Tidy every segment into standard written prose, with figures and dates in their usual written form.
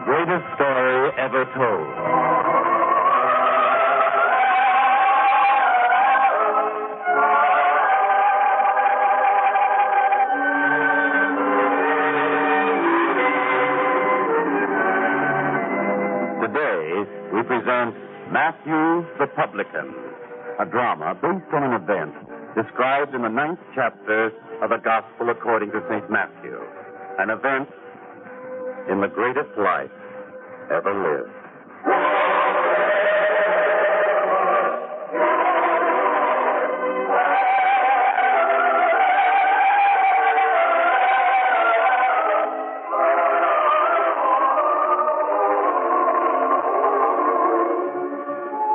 greatest story ever told. Today, we present Matthew the Publican, a drama based on an event described in the 9th chapter of the Gospel according to St. Matthew, an event in the greatest life ever lived.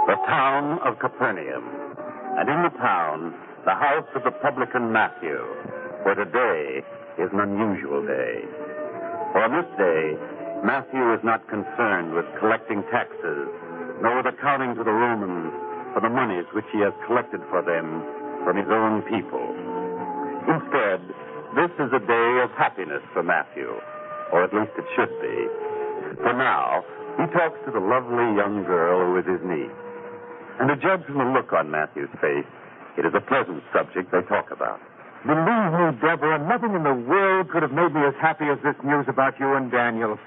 The town of Capernaum, and in the town, the house of the publican Matthew, for today is an unusual day. For on this day, Matthew is not concerned with collecting taxes, nor with accounting to the Romans for the monies which he has collected for them from his own people. Instead, this is a day of happiness for Matthew, or at least it should be. For now, he talks to the lovely young girl who is his niece. And to judge from the look on Matthew's face, it is a pleasant subject they talk about. Believe me, Deborah, nothing in the world could have made me as happy as this news about you and Daniel.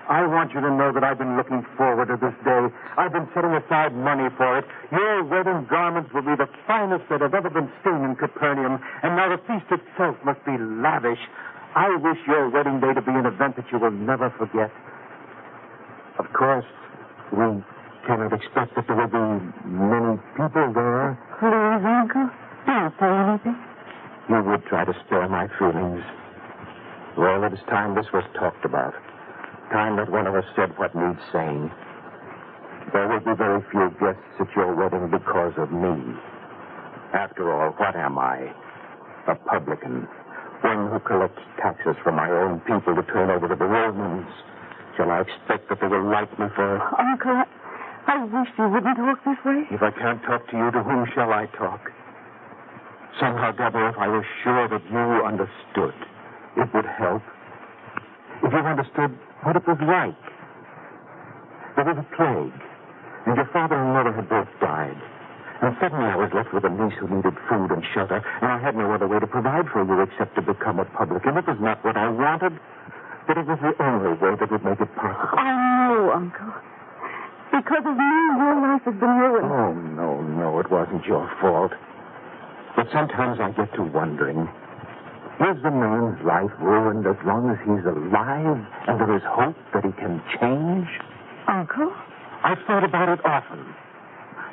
I want you to know that I've been looking forward to this day. I've been setting aside money for it. Your wedding garments will be the finest that have ever been seen in Capernaum, and now the feast itself must be lavish. I wish your wedding day to be an event that you will never forget. Of course, we cannot expect that there will be many people there. Please, Uncle, don't say anything. You would try to spare my feelings. Well, it is time this was talked about. Time that one of us said what needs saying. There will be very few guests at your wedding because of me. After all, what am I? A publican. One who collects taxes from my own people to turn over to the Romans. Shall I expect that they will like me for it? Uncle, I wish you wouldn't talk this way. If I can't talk to you, to whom shall I talk? Somehow, Deborah, if I were sure that you understood, it would help. If you understood what it was like. There was a plague, and your father and mother had both died. And suddenly I was left with a niece who needed food and shelter, and I had no other way to provide for you except to become a publican. It was not what I wanted, but it was the only way that would make it possible. I know, Uncle. Because of me, your life has been ruined. Oh, no, it wasn't your fault. But sometimes I get to wondering, is the man's life ruined as long as he's alive and there is hope that he can change? Uncle? I've thought about it often.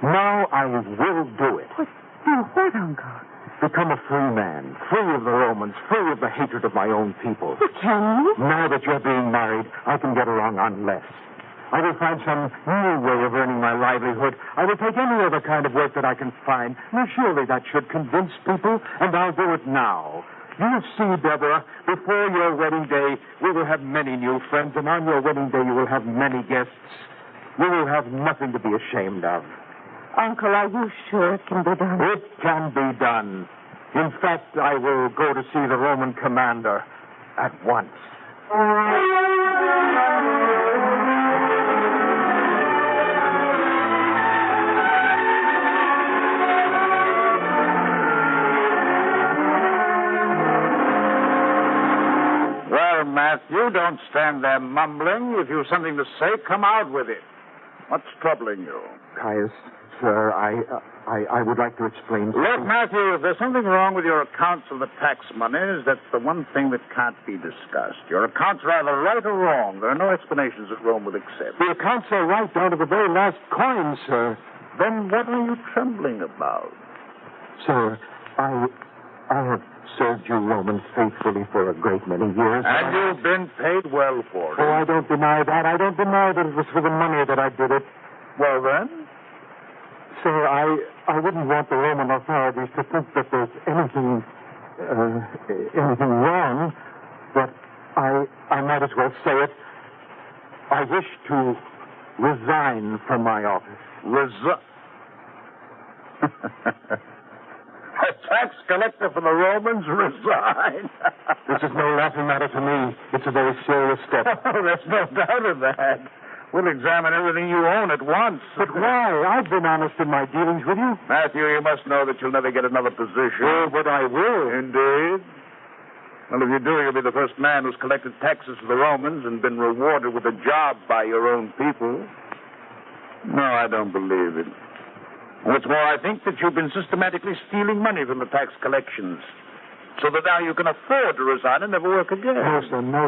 Now I will do it. Do what, Uncle? Become a free man, free of the Romans, free of the hatred of my own people. But can you? Now that you're being married, I can get along on less. I will find some new way of earning my livelihood. I will take any other kind of work that I can find. Now, surely that should convince people, and I'll do it now. You'll see, Deborah, before your wedding day, we will have many new friends, and on your wedding day, you will have many guests. We will have nothing to be ashamed of. Uncle, are you sure it can be done? It can be done. In fact, I will go to see the Roman commander at once. Matthew, don't stand there mumbling. If you've something to say, come out with it. What's troubling you? Caius, sir, I would like to explain. Look, Matthew, if there's something wrong with your accounts of the tax monies, that's the one thing that can't be discussed. Your accounts are either right or wrong. There are no explanations that Rome would accept. The accounts are right down to the very last coin, sir. Then what are you trembling about? Sir, I have served you Romans faithfully for a great many years. And you've been paid well for it. Oh, I don't deny that. I don't deny that it was for the money that I did it. Well, then? Sir, I wouldn't want the Roman authorities to think that there's anything wrong, but I might as well say it. I wish to resign from my office. tax collector for the Romans resign. This is no laughing matter to me. It's a very serious step. Oh, there's no doubt of that. We'll examine everything you own at once. But why? I've been honest in my dealings with you. Matthew, you must know that you'll never get another position. Oh, but I will. Indeed. Well, if you do, you'll be the first man who's collected taxes for the Romans and been rewarded with a job by your own people. No, I don't believe it. What's more, I think that you've been systematically stealing money from the tax collections, so that now you can afford to resign and never work again. No,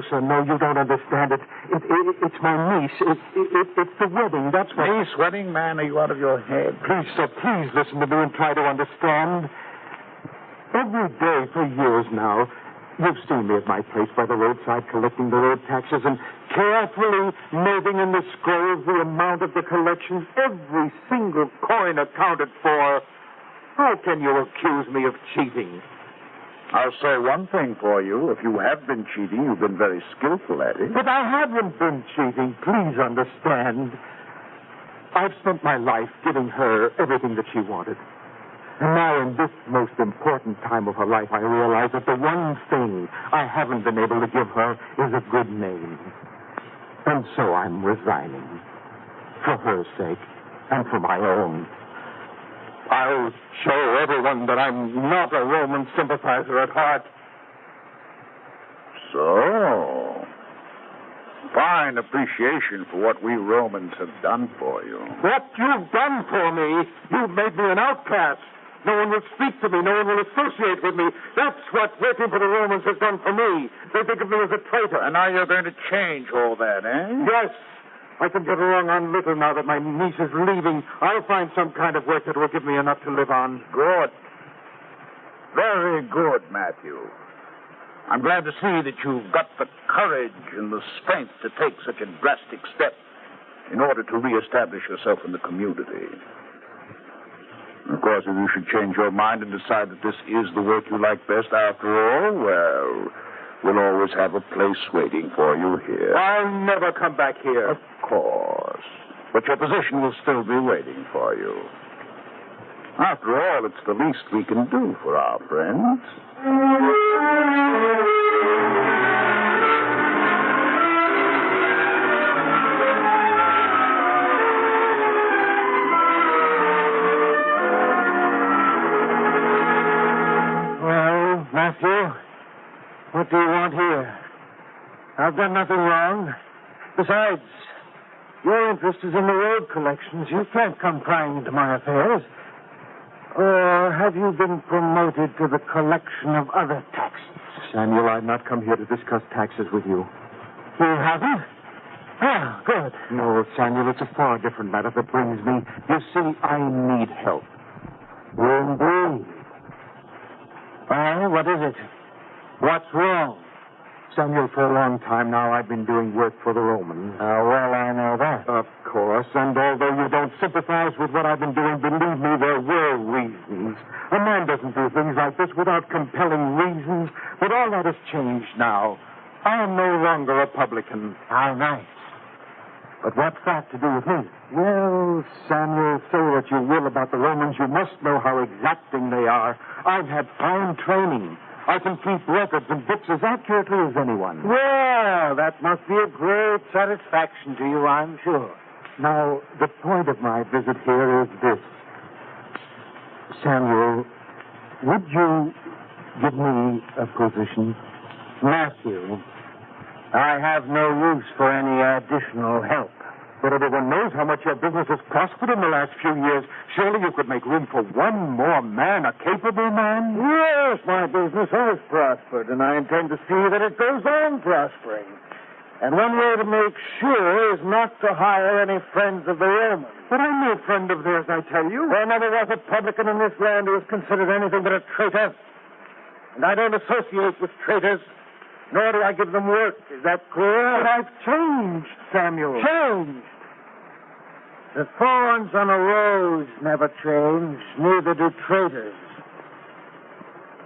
sir, no, you don't understand it. It's my niece. It's the wedding, that's what... Niece wedding? Man, are you out of your head? Please, sir, please listen to me and try to understand. Every day for years now, you've seen me at my place by the roadside collecting the road taxes and carefully noting in the scrolls the amount of the collections, every single coin accounted for. How can you accuse me of cheating? I'll say one thing for you. If you have been cheating, you've been very skillful at it. But I haven't been cheating. Please understand. I've spent my life giving her everything that she wanted. And now, in this most important time of her life, I realize that the one thing I haven't been able to give her is a good name. And so I'm resigning. For her sake, and for my own. I'll show everyone that I'm not a Roman sympathizer at heart. So, fine appreciation for what we Romans have done for you. What you've done for me, you've made me an outcast. No one will speak to me. No one will associate with me. That's what working for the Romans has done for me. They think of me as a traitor. And now you're going to change all that, eh? Yes. I can get along on little now that my niece is leaving. I'll find some kind of work that will give me enough to live on. Good. Very good, Matthew. I'm glad to see that you've got the courage and the strength to take such a drastic step in order to reestablish yourself in the community. Of course, if you should change your mind and decide that this is the work you like best after all, well, we'll always have a place waiting for you here. I'll never come back here. Of course. But your position will still be waiting for you. After all, it's the least we can do for our friends. Matthew, what do you want here? I've done nothing wrong. Besides, your interest is in the road collections. You can't come prying into my affairs. Or have you been promoted to the collection of other taxes? Samuel, I've not come here to discuss taxes with you. You haven't? Oh, good. No, Samuel, it's a far different matter that brings me. You see, I need help. Indeed. Well, what is it? What's wrong? Samuel, for a long time now, I've been doing work for the Romans. Well, I know that. Of course, and although you don't sympathize with what I've been doing, believe me, there were reasons. A man doesn't do things like this without compelling reasons, but all that has changed now. I am no longer a publican. How nice. But what's that to do with me? Well, Samuel, say what you will about the Romans, you must know how exacting they are. I've had fine training. I can keep records and books as accurately as anyone. Well, that must be a great satisfaction to you, I'm sure. Now, the point of my visit here is this. Samuel, would you give me a position? Matthew, I have no use for any additional help. But everyone knows how much your business has prospered in the last few years. Surely you could make room for one more man, a capable man? Yes, my business has prospered, and I intend to see that it goes on prospering. And one way to make sure is not to hire any friends of the Romans. But I'm no friend of theirs, I tell you. There never was a publican in this land who was considered anything but a traitor. And I don't associate with traitors, nor do I give them work. Is that clear? But I've changed, Samuel. Changed? The thorns on a rose never change, neither do traitors.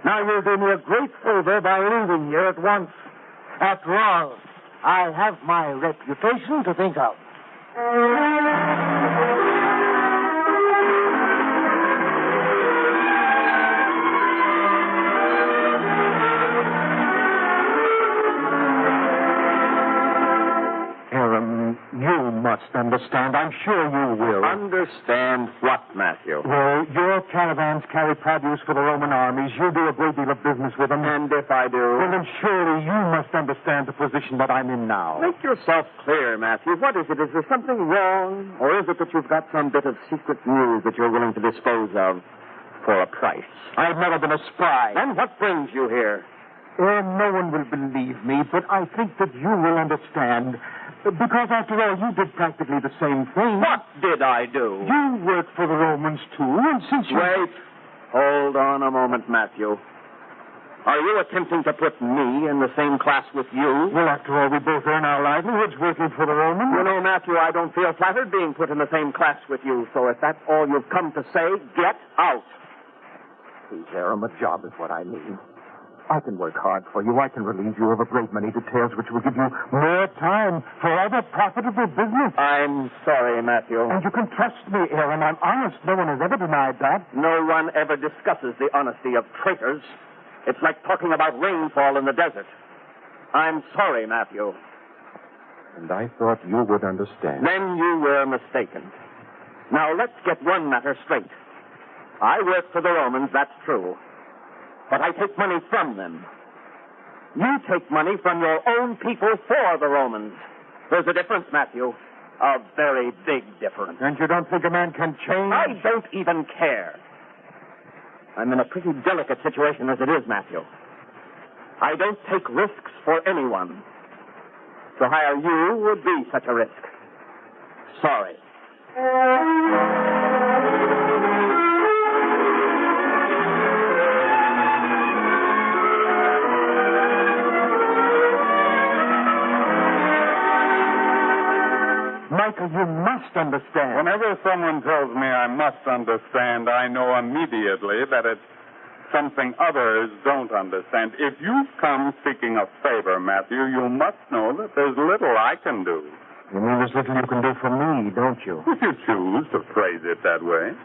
Now you'll do me a great favor by leaving here at once. After all, I have my reputation to think of. must understand. I'm sure you will. Understand what, Matthew? Well, your caravans carry produce for the Roman armies. You do a great deal of business with them. And if I do? Well, then surely you must understand the position that I'm in now. Make yourself clear, Matthew. What is it? Is there something wrong? Or is it that you've got some bit of secret news that you're willing to dispose of for a price? I've never been a spy. And what brings you here? No one will believe me, but I think that you will understand. Because, after all, you did practically the same thing. What did I do? You worked for the Romans, too, and since you... Wait. Hold on a moment, Matthew. Are you attempting to put me in the same class with you? Well, after all, we both earn our livelihoods working for the Romans. You know, Matthew, I don't feel flattered being put in the same class with you, so if that's all you've come to say, get out. Please, Aram, a job is what I need. I can work hard for you. I can relieve you of a great many details which will give you more time for other profitable business. I'm sorry, Matthew. And you can trust me, Aaron. I'm honest. No one has ever denied that. No one ever discusses the honesty of traitors. It's like talking about rainfall in the desert. I'm sorry, Matthew. And I thought you would understand. Then you were mistaken. Now, let's get one matter straight. I work for the Romans, that's true. But I take money from them. You take money from your own people for the Romans. There's a difference, Matthew. A very big difference. And you don't think a man can change? I don't even care. I'm in a pretty delicate situation as it is, Matthew. I don't take risks for anyone. To hire you would be such a risk. Sorry. Michael, you must understand. Whenever someone tells me I must understand, I know immediately that it's something others don't understand. If you come seeking a favor, Matthew, you must know that there's little I can do. You mean there's little you can do for me, don't you? If you choose to phrase it that way.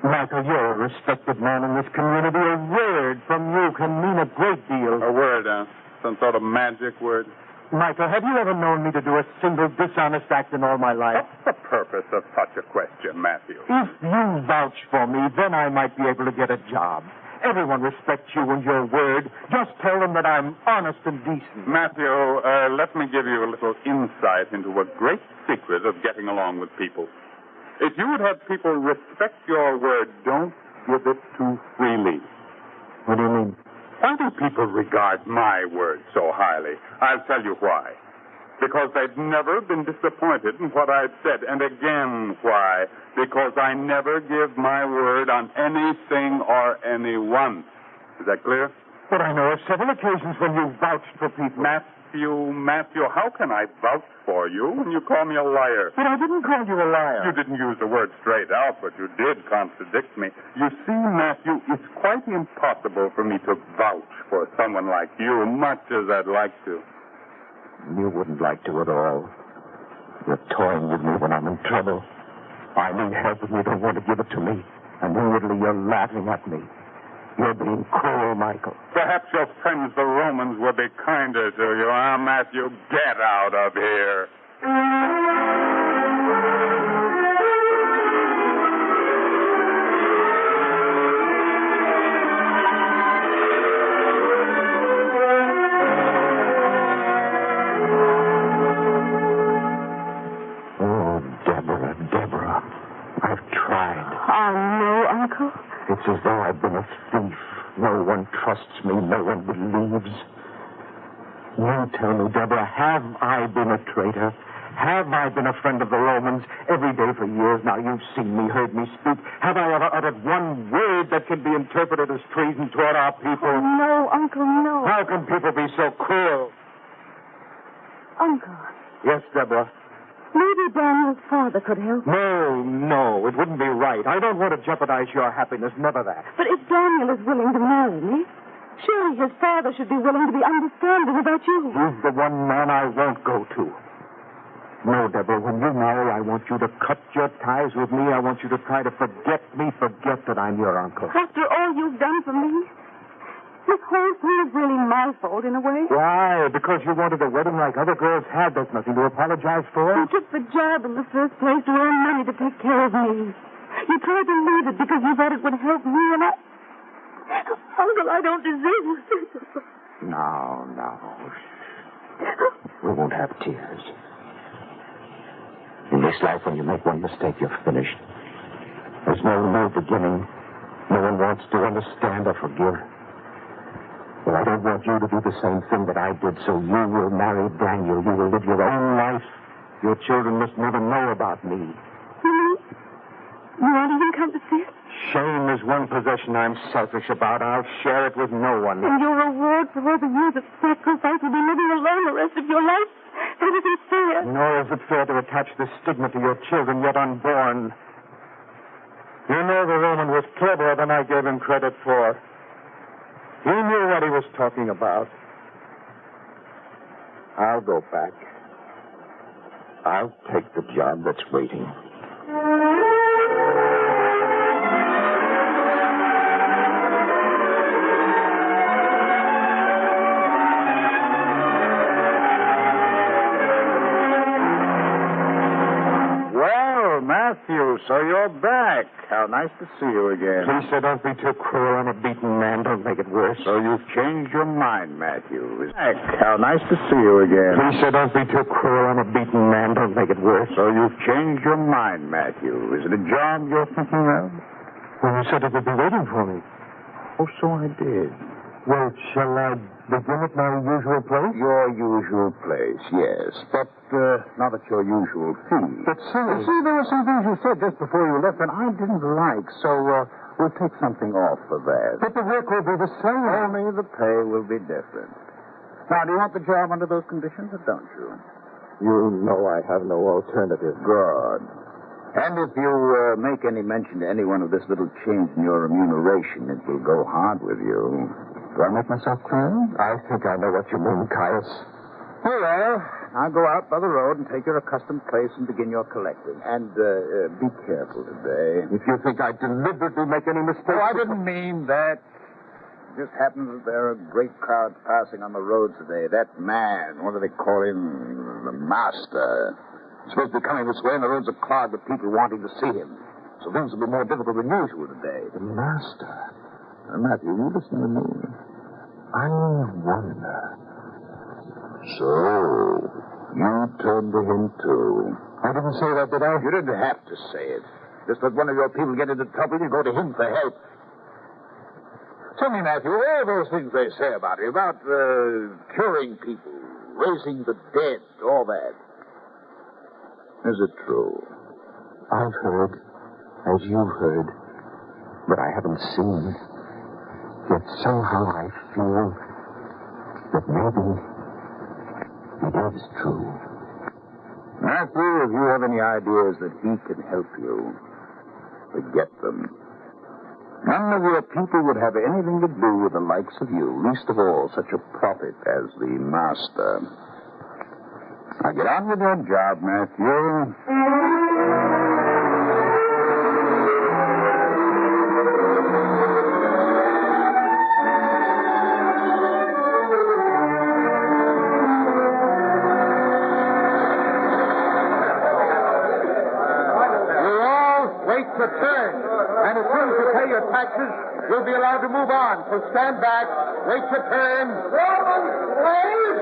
Michael, you're a respected man in this community. A word from you can mean a great deal. A word, some sort of magic word. Michael, have you ever known me to do a single dishonest act in all my life? What's the purpose of such a question, Matthew? If you vouch for me, then I might be able to get a job. Everyone respects you and your word. Just tell them that I'm honest and decent. Matthew, let me give you a little insight into a great secret of getting along with people. If you would have people respect your word, don't give it too freely. What do you mean? Why do people regard my word so highly? I'll tell you why. Because they've never been disappointed in what I've said. And again, why? Because I never give my word on anything or anyone. Is that clear? But I know of several occasions when you vouched for people. Matthew, how can I vouch for you when you call me a liar? But I didn't call you a liar. You didn't use the word straight out, but you did contradict me. You see, Matthew, it's quite impossible for me to vouch for someone like you, much as I'd like to. You wouldn't like to at all. You're toying with me when I'm in trouble. I need help and you don't want to give it to me. And inwardly you're laughing at me. You're being cruel, Michael. Perhaps your friends, the Romans, will be kinder to you. Matthew, get out of here. Oh, Deborah, I've tried. Oh, no, Uncle. It's as though I've been a thief. No one trusts me. No one believes. You tell me, Deborah, have I been a traitor? Have I been a friend of the Romans? Every day for years now you've seen me, heard me speak. Have I ever uttered one word that can be interpreted as treason toward our people? Oh, no, Uncle, no. How can people be so cruel? Uncle, Yes, Deborah. maybe Daniel's father could help. No, it wouldn't be right. I don't want to jeopardize your happiness, never that. But if Daniel is willing to marry me, surely his father should be willing to be understanding about you. He's the one man I won't go to. No, Deborah, when you marry, I want you to cut your ties with me. I want you to try to forget me, forget that I'm your uncle. After all you've done for me, This whole thing is really my fault, in a way. Why? Because you wanted a wedding like other girls had. There's nothing to apologize for. You took the job in the first place to earn money to take care of me. You tried to leave it because you thought it would help me, and Uncle, I don't deserve it. No. We won't have tears. In this life, when you make one mistake, you're finished. There's no beginning. No one wants to understand or forgive. Well, I don't want you to do the same thing that I did, so you will marry Daniel. You will live your own life. Your children must never know about me. You won't even come to see it? Shame is one possession I'm selfish about. I'll share it with no one. And your reward for all the years of sacrifice will be living alone the rest of your life? That isn't fair. Nor is it fair to attach the stigma to your children yet unborn. You know the Roman was cleverer than I gave him credit for. He knew what he was talking about. I'll go back. I'll take the job that's waiting. Matthew, so you're back. How nice to see you again. Please, sir, don't be too cruel. I'm a beaten man. Don't make it worse. So you've changed your mind, Matthew. Back. How nice to see you again. Please, sir, don't be too cruel. I'm a beaten man. Don't make it worse. So you've changed your mind, Matthew. Is it a job you're thinking of? Well, you said it would be waiting for me. Oh, so I did. Well, shall I begin at my usual place? Your usual place, yes. But not at your usual fee. But, sir... You see, there were some things you said just before you left that I didn't like, so we'll take something off for that. But the work will be the same. Only the pay will be different. Now, do you want the job under those conditions, or don't you? You know I have no alternative. Good. And if you make any mention to anyone of this little change in your remuneration, it will go hard with you. Do I make myself clear? I think I know what you mean, Caius. Very well. Now go out by the road and take your accustomed place and begin your collecting. And be careful today. If you think I deliberately make any mistakes... Oh, I didn't mean that. It just happens that there are great crowds passing on the roads today. That man, what do they call him? The master. He's supposed to be coming this way, and the roads are clogged with people wanting to see him. So things will be more difficult than usual today. The master? Matthew, you listen to me. I wonder. So, you turned to him, too. I didn't say that, did I? You didn't have to say it. Just let one of your people get into trouble, you go to him for help. Tell me, Matthew, all those things they say about you, about curing people, raising the dead, all that. Is it true? I've heard, as you've heard, but I haven't seen. Yet somehow I feel that maybe it is true. Matthew, if you have any ideas that he can help you, forget them. None of your people would have anything to do with the likes of you, least of all such a prophet as the master. Now get on with your job, Matthew. Return. And as soon as you pay your taxes, you'll be allowed to move on. So stand back, wait your turn. Roman slaves!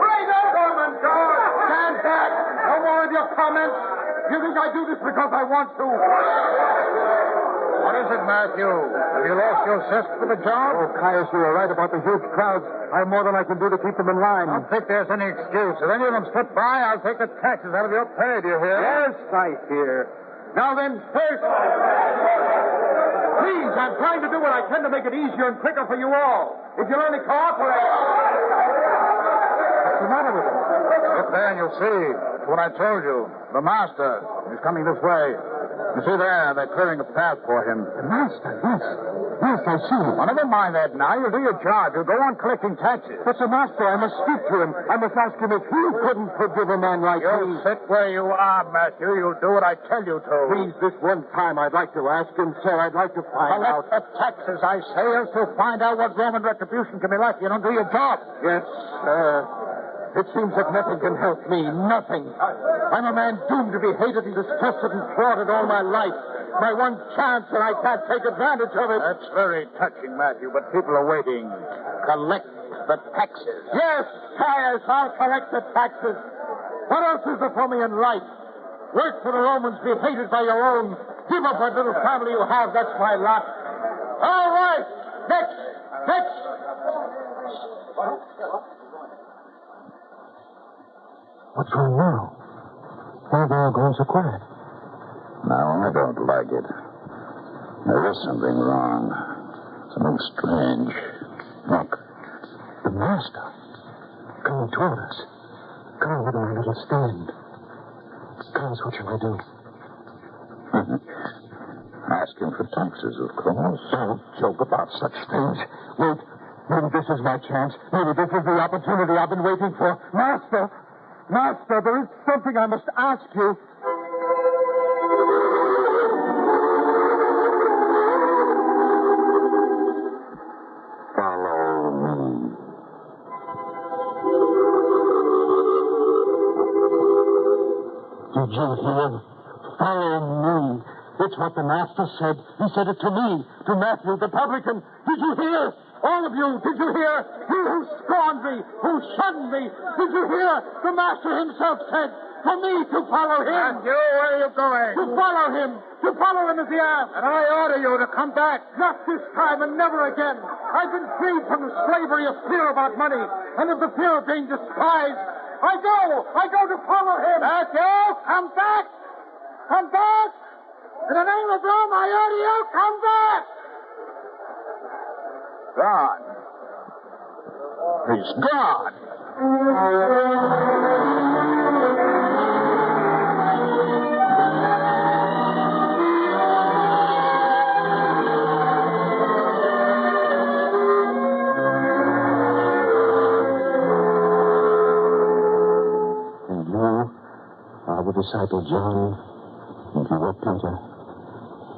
Bring up! Roman guard! Stand back! No more of your comments. You think I do this because I want to? What is it, Matthew? Have you lost your zest for the job? Oh, Caius, you were right about the huge crowds. I have more than I can do to keep them in line. I don't think there's any excuse. If any of them slip by, I'll take the taxes out of your pay, do you hear? Yes, I hear. Now then, first, please, I'm trying to do what I can to make it easier and quicker for you all. If you'll only cooperate. What's the matter with him? Look there and you'll see. It's what I told you. The master is coming this way. You see there, they're clearing a path for him. The master, yes. Yes, I see him. Well, never mind that now. You'll do your job. You'll go on collecting taxes. But the master, I must speak to him. I must ask him if he couldn't forgive a man like You'll me. sit where you are, Matthew. You'll do what I tell you to. Please, this one time I'd like to ask him, sir. I'd like to find out. Collect the taxes, I say, else to find out what Roman retribution can be like. You don't do your job. Yes, sir. It seems that nothing can help me. Nothing. I'm a man doomed to be hated and distrusted and thwarted all my life. My one chance, and I can't take advantage of it. That's very touching, Matthew, but people are waiting. Collect the taxes. Yes, I'll collect the taxes. What else is there for me in life? Work for the Romans, be hated by your own. Give up what little family you have, that's my lot. All right. Next. What's wrong now? Why are they all going so quiet? No, I don't like it. There is something wrong. Something strange. Look. The master. Coming toward us. Coming with a little stand. Guys, what shall I do? Ask him for taxes, of course. Don't joke about such things. Wait. Maybe this is my chance. Maybe this is the opportunity I've been waiting for. Master, there is something I must ask you. Follow me. Did you hear? Follow me. It's what the master said. He said it to me, to Matthew, the publican. Did you hear? All of you, did you hear? You who scorned me, who shunned me. Did you hear? The master himself said for me to follow him. And you, where are you going? To follow him. To follow him as he asked. And I order you to come back. Not this time and never again. I've been freed from the slavery of fear about money and of the fear of being despised. I go to follow him. Matthew, come back. Come back. In the name of Rome, I order you, come back. Gone. He's gone. And you are the disciple John, and you were Peter.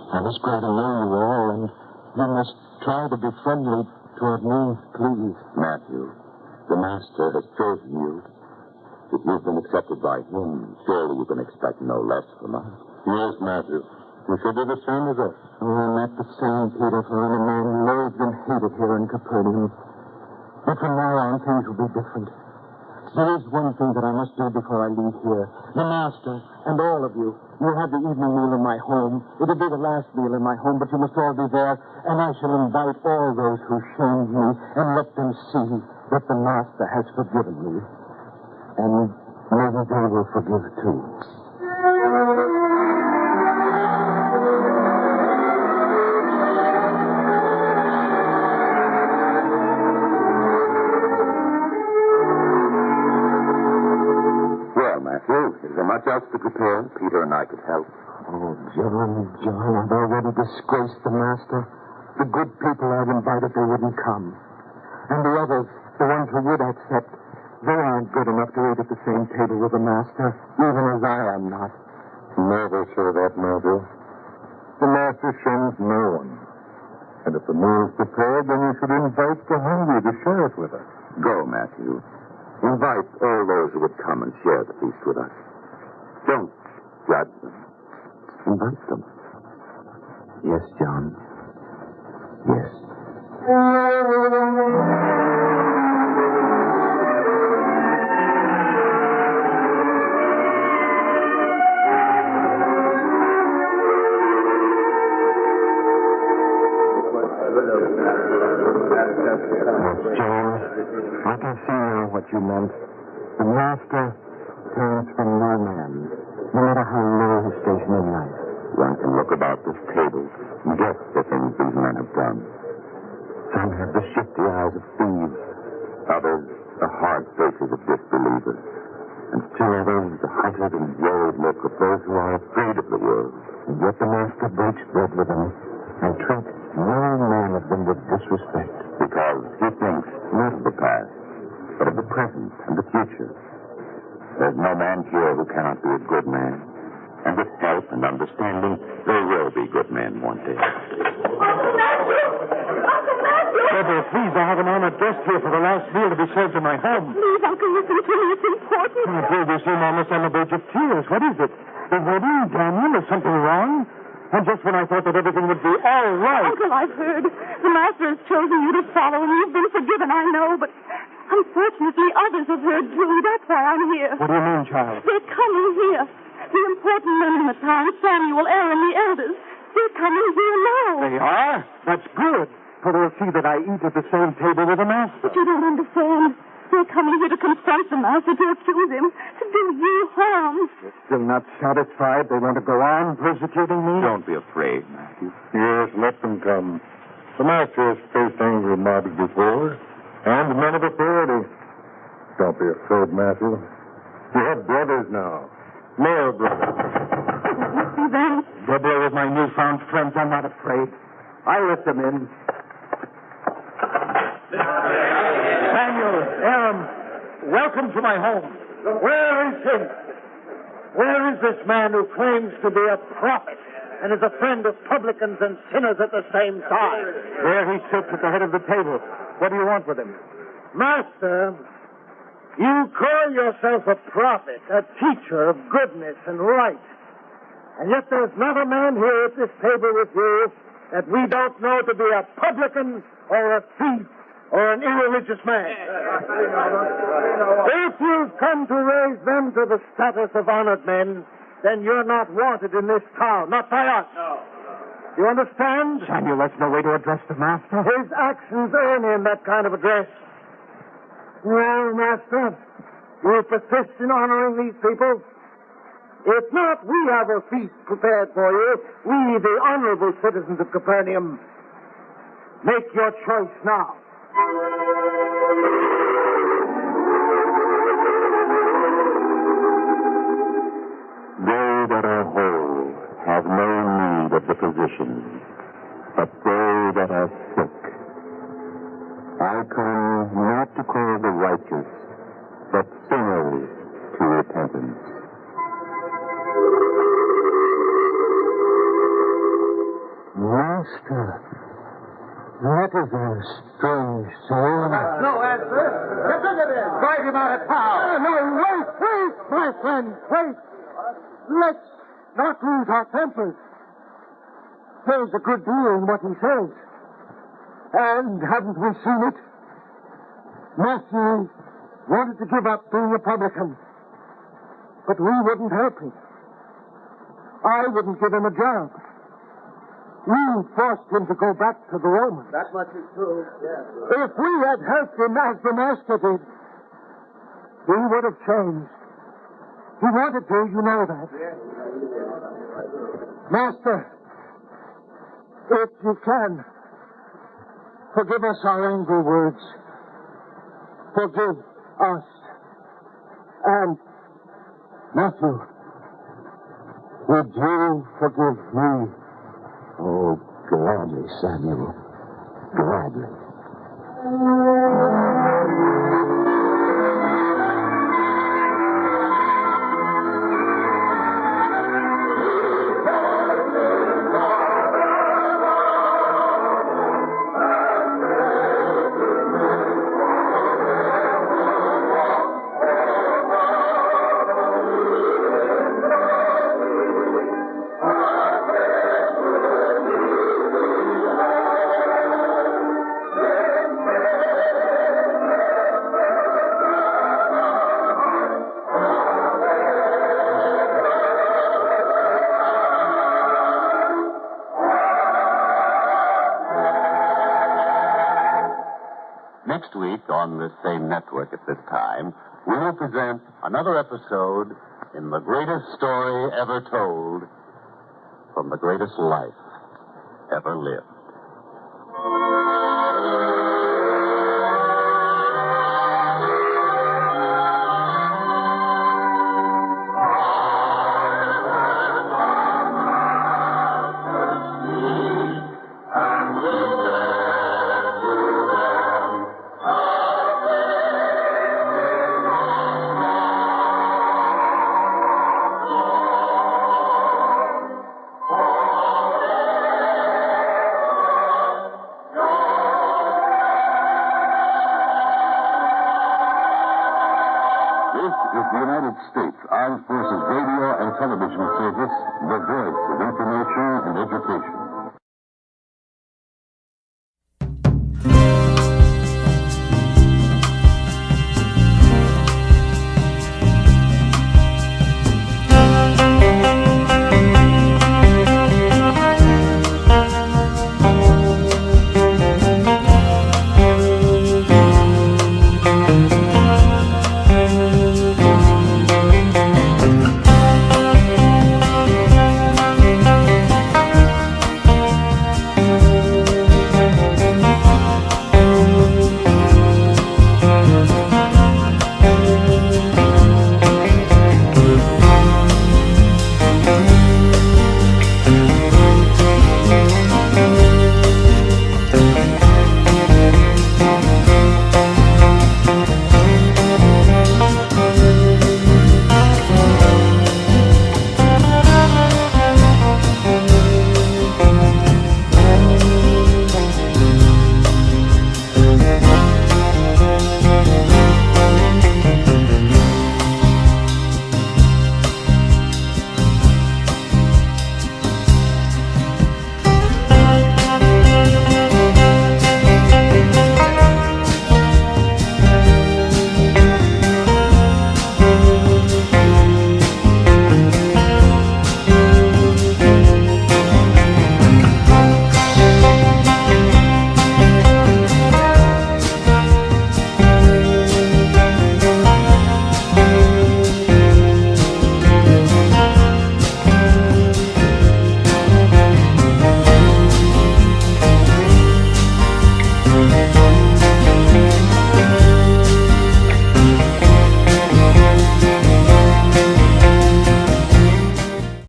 I was glad to know you all, and you must try to be friendly toward me, please. Matthew, the Master has chosen you. If you've been accepted by him, surely you can expect no less from us. Yes, Matthew. You should do the same as us. Oh, I'm not the same, Peter, for I'm a man loathed and hated here in Capernaum. But from now on, things will be different. There is one thing that I must do before I leave here. The Master and all of you, you'll have the evening meal in my home. It'll be the last meal in my home, but you must all be there. And I shall invite all those who shamed me and let them see that the Master has forgiven me. And maybe they will forgive too. Is there much else to prepare? Peter and I could help. Oh, John, I've already disgraced the Master. The good people I'd invited, they wouldn't come. And the others, the ones who would accept, they aren't good enough to eat at the same table with the Master, even as I am not. Never show that, Mabel. The Master shuns no one. And if the meal's prepared, then you should invite the hungry to share it with us. Go, Matthew. Invite all those who would come and share the feast with us. Don't judge them. Invite them. Yes, John. Yes. John, I can see now what you meant. The Master turns from no man, no matter how low his station in life. One can look about this table and guess the things these men have done. Some have the shifty eyes of thieves, others the hard faces of disbelievers. and still others the hunted and worried look of those who are afraid of the world. And yet the master breaks bread with them and treats no man of them with disrespect, because he thinks not of the past, but of the present and the future. There's no man here who cannot be a good man. And with help and understanding, there will be good men one day. Uncle Matthew! Uncle Matthew! Deborah, please, I have an honored guest here for the last meal to be served in my home. Please, Uncle, listen to me. It's important. Oh, dear, you seem almost on the verge of tears. What is it? The wedding, Daniel? Is something wrong? And just when I thought that everything would be all right. Uncle, I've heard. The master has chosen you to follow, and you've been forgiven, I know, but unfortunately others have heard too. That's why I'm here. What do you mean, child? They're coming here. The important men in the town, Samuel, Aaron, the elders, they're coming here now. They are? That's good. For they'll see that I eat at the same table with the master. But you don't understand. They're coming here to confront the master, to accuse him, to do you harm. You're still not satisfied? They want to go on persecuting me? Don't be afraid, Matthew. Yes, let them come. The master has faced angry mobs before, and men of authority. Don't be afraid, Matthew. You have brothers now. Male brothers. See them? Deborah, with my newfound friends, I'm not afraid. I let them in. Samuel, Aaron, welcome to my home. Where is he? Where is this man who claims to be a prophet and is a friend of publicans and sinners at the same time? There he sits at the head of the table. What do you want with him? Master, you call yourself a prophet, a teacher of goodness and right. And yet there's not a man here at this table with you that we don't know to be a publican or a thief or an irreligious man. If you've come to raise them to the status of honored men, then you're not wanted in this town, not by us. No. You understand? Samuel, that's no way to address the master. His actions earn him that kind of address. Well, master, you persist in honoring these people? If not, we have a feast prepared for you. We, the honorable citizens of Capernaum. Make your choice now. They that are whole have no need of the physician, but they that are sick. I come not to call the righteous, but sinners to repentance. Master, that is a strange soul. No answer. Get him in. Drive him out of town. No, wait, my friend, wait. Let's not lose our tempers. There's a good deal in what he says. And haven't we seen it? Matthew wanted to give up being a publican, but we wouldn't help him. I wouldn't give him a job. We forced him to go back to the Romans. That much is true, yes. If we had helped him as the master did, he would have changed. He wanted to, you know that. Yes. Master, if you can, forgive us our angry words. Forgive us. And, Matthew, would you forgive me? Oh, gladly, Samuel. Gladly. Next week, on this same network at this time, we will present another episode in the greatest story ever told from the greatest life ever lived. Armed Forces Radio and Television Service, the voice of information and education.